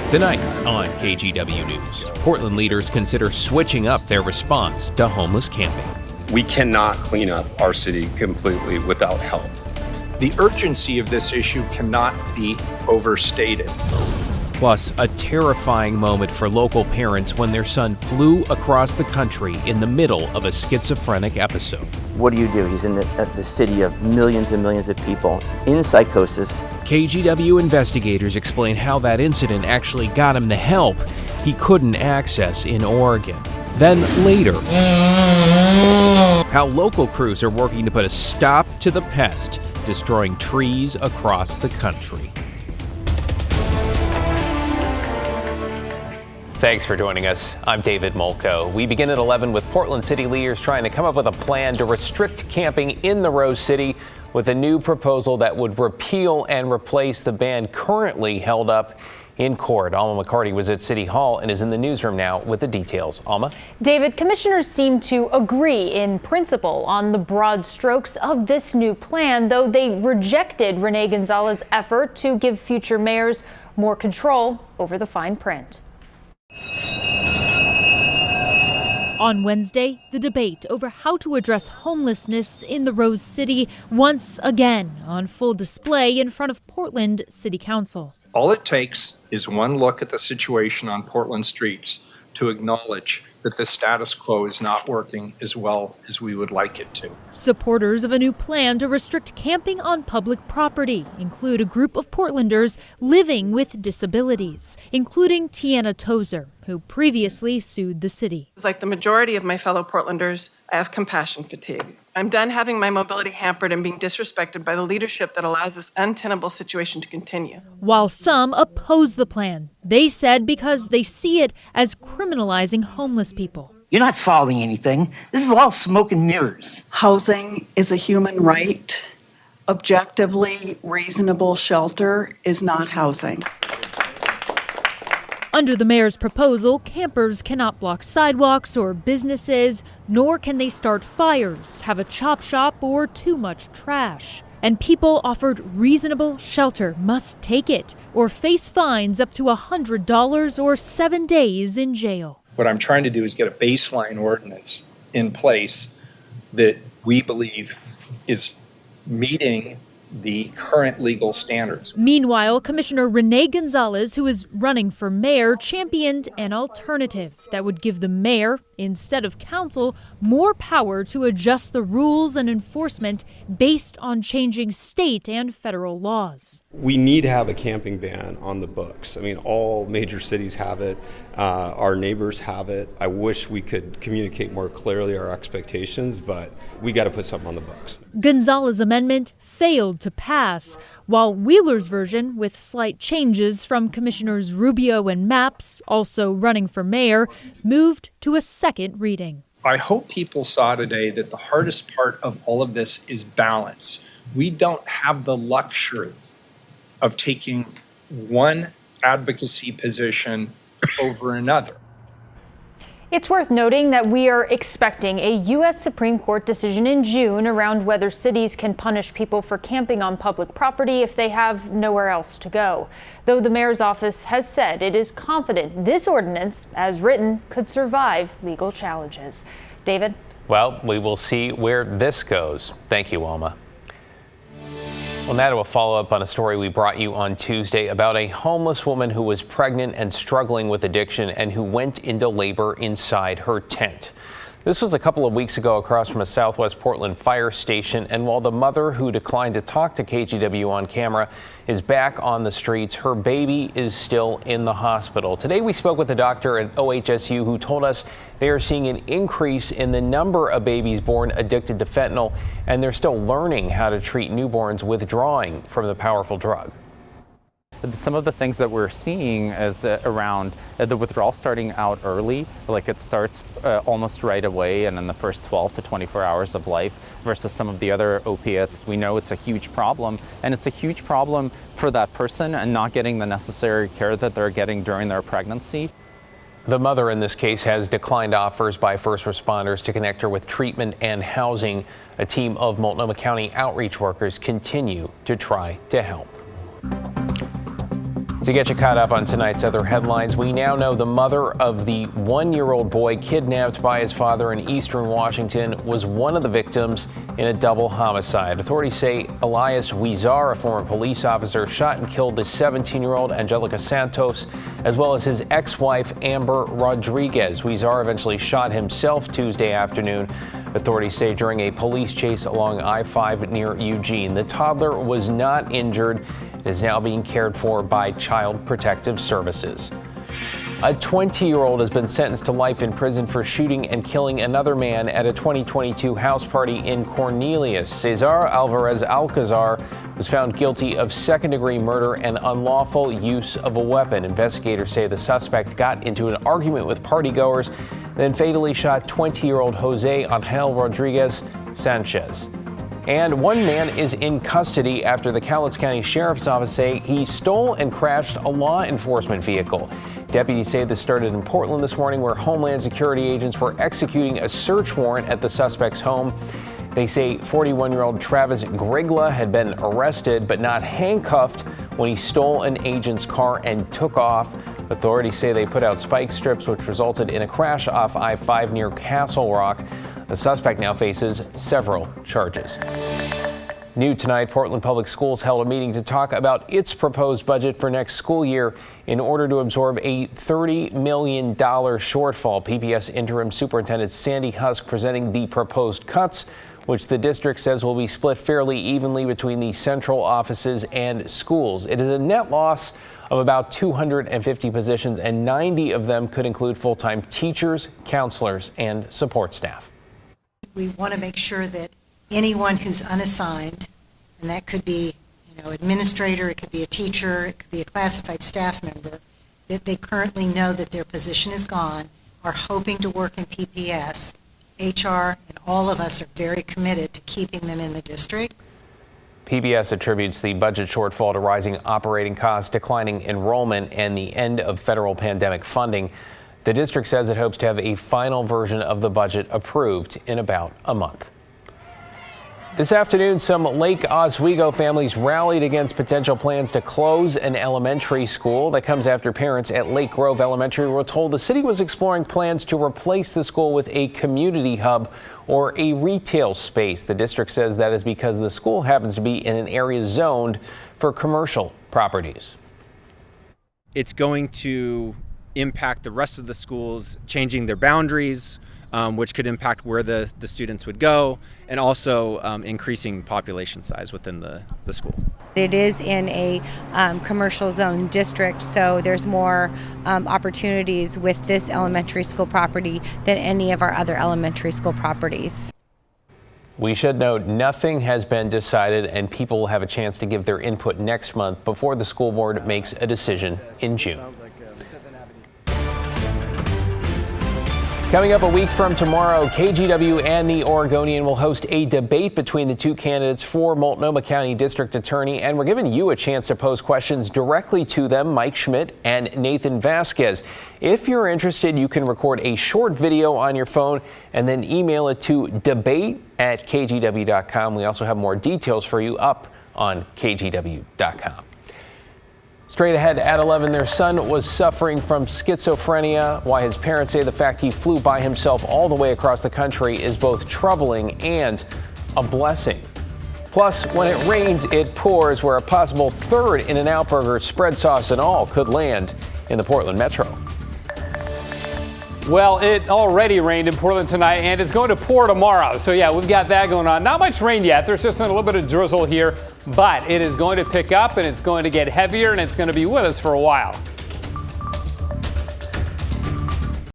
Tonight on KGW News, Portland leaders consider switching up their response to homeless camping. We cannot clean up our city completely without help. The urgency of this issue cannot be overstated. Plus, a terrifying moment for local parents when their son flew across the country in the middle of a schizophrenic episode. What do? He's in the city of millions and millions of people in psychosis. KGW investigators explain how that incident actually got him the help he couldn't access in Oregon. Then later, how local crews are working to put a stop to the pest destroying trees across the country. Thanks for joining us. I'm David Molko. We begin at 11 with Portland city leaders trying to come up with a plan to restrict camping in the Rose City with a new proposal that would repeal and replace the ban currently held up in court. Alma McCarty was at City Hall and is in the newsroom now with the details. Alma? David, commissioners seem to agree in principle on the broad strokes of this new plan, though they rejected Renee Gonzalez's effort to give future mayors more control over the fine print. On Wednesday, the debate over how to address homelessness in the Rose City once again on full display in front of Portland City Council. All it takes is one look at the situation on Portland streets to acknowledge that the status quo is not working as well as we would like it to. Supporters of a new plan to restrict camping on public property include a group of Portlanders living with disabilities, including Tiana Tozer, who previously sued the city. Like the majority of my fellow Portlanders, I have compassion fatigue. I'm done having my mobility hampered and being disrespected by the leadership that allows this untenable situation to continue. While some oppose the plan, they said because they see it as criminalizing homeless people. You're not solving anything. This is all smoke and mirrors. Housing is a human right. Objectively reasonable shelter is not housing. Under the mayor's proposal, campers cannot block sidewalks or businesses, nor can they start fires, have a chop shop, or too much trash. And people offered reasonable shelter must take it or face fines up to $100 or 7 days in jail. What I'm trying to do is get a baseline ordinance in place that we believe is meeting the current legal standards. Meanwhile, Commissioner Renee Gonzalez, who is running for mayor, championed an alternative that would give the mayor, instead of council, more power to adjust the rules and enforcement based on changing state and federal laws. We need to have a camping ban on the books. I mean, all major cities have it. Our neighbors have it. I wish we could communicate more clearly our expectations, but we got to put something on the books. Gonzalez's amendment failed to pass, while Wheeler's version, with slight changes from Commissioners Rubio and Mapps, also running for mayor, moved to a second reading. I hope people saw today that the hardest part of all of this is balance. We don't have the luxury of taking one advocacy position over another. It's worth noting that we are expecting a U.S. Supreme Court decision in June around whether cities can punish people for camping on public property if they have nowhere else to go. Though the mayor's office has said it is confident this ordinance, as written, could survive legal challenges. David? Well, we will see where this goes. Thank you, Alma. Well, now to a follow-up on a story we brought you on Tuesday about a homeless woman who was pregnant and struggling with addiction and who went into labor inside her tent. This was a couple of weeks ago across from a Southwest Portland fire station, and while the mother, who declined to talk to KGW on camera, is back on the streets, her baby is still in the hospital. Today we spoke with a doctor at OHSU who told us they are seeing an increase in the number of babies born addicted to fentanyl, and they're still learning how to treat newborns withdrawing from the powerful drug. Some of the things that we're seeing is around the withdrawal starting out early, like it starts almost right away and in the first 12 to 24 hours of life, versus some of the other opiates. We know it's a huge problem, and it's a huge problem for that person and not getting the necessary care that they're getting during their pregnancy. The mother in this case has declined offers by first responders to connect her with treatment and housing. A team of Multnomah County outreach workers continue to try to help. To get you caught up on tonight's other headlines, we now know the mother of the 1-year-old boy kidnapped by his father in eastern Washington was one of the victims in a double homicide. Authorities say Elias Huizar, a former police officer, shot and killed the 17-year-old Angelica Santos, as well as his ex-wife Amber Rodriguez. Huizar eventually shot himself Tuesday afternoon, authorities say, during a police chase along I-5 near Eugene. The toddler was not injured and is now being cared for by Child Protective Services. A 20-year-old has been sentenced to life in prison for shooting and killing another man at a 2022 house party in Cornelius. Cesar Alvarez Alcazar was found guilty of second-degree murder and unlawful use of a weapon. Investigators say the suspect got into an argument with partygoers, then fatally shot 20-year-old Jose Angel Rodriguez Sanchez. And one man is in custody after the Cowlitz County Sheriff's Office say he stole and crashed a law enforcement vehicle. Deputies say this started in Portland this morning, where Homeland Security agents were executing a search warrant at the suspect's home. They say 41-year-old Travis Grigla had been arrested but not handcuffed when he stole an agent's car and took off. Authorities say they put out spike strips, which resulted in a crash off I-5 near Castle Rock. The suspect now faces several charges. New tonight, Portland Public Schools held a meeting to talk about its proposed budget for next school year in order to absorb a $30 million shortfall. PBS Interim Superintendent Sandy Husk presenting the proposed cuts, which the district says will be split fairly evenly between the central offices and schools. It is a net loss of about 250 positions, and 90 of them could include full-time teachers, counselors, and support staff. We want to make sure that anyone who's unassigned, and that could be, administrator, it could be a teacher, it could be a classified staff member, that they currently know that their position is gone, are hoping to work in PPS. HR and all of us are very committed to keeping them in the district. PBS attributes the budget shortfall to rising operating costs, declining enrollment, and the end of federal pandemic funding. The district says it hopes to have a final version of the budget approved in about a month. This afternoon, some Lake Oswego families rallied against potential plans to close an elementary school. That comes after parents at Lake Grove Elementary were told the city was exploring plans to replace the school with a community hub or a retail space. The district says that is because the school happens to be in an area zoned for commercial properties. It's going to impact the rest of the schools, changing their boundaries, which could impact where the students would go, and also increasing population size within the school. It is in a commercial zone district, so there's more opportunities with this elementary school property than any of our other elementary school properties. We should note nothing has been decided, and people will have a chance to give their input next month before the school board makes a decision in June. Coming up a week from tomorrow, KGW and the Oregonian will host a debate between the two candidates for Multnomah County District Attorney, and we're giving you a chance to pose questions directly to them, Mike Schmidt and Nathan Vasquez. If you're interested, you can record a short video on your phone and then email it to debate@kgw.com. We also have more details for you up on kgw.com. Straight ahead at 11, their son was suffering from schizophrenia. Why his parents say the fact he flew by himself all the way across the country is both troubling and a blessing. Plus, when it rains, it pours, where a possible third In-N-Out burger, spread sauce and all, could land in the Portland metro. Well, it already rained in Portland tonight, and it's going to pour tomorrow. So yeah, we've got that going on. Not much rain yet. There's just been a little bit of drizzle here, but it is going to pick up, and it's going to get heavier, and it's going to be with us for a while.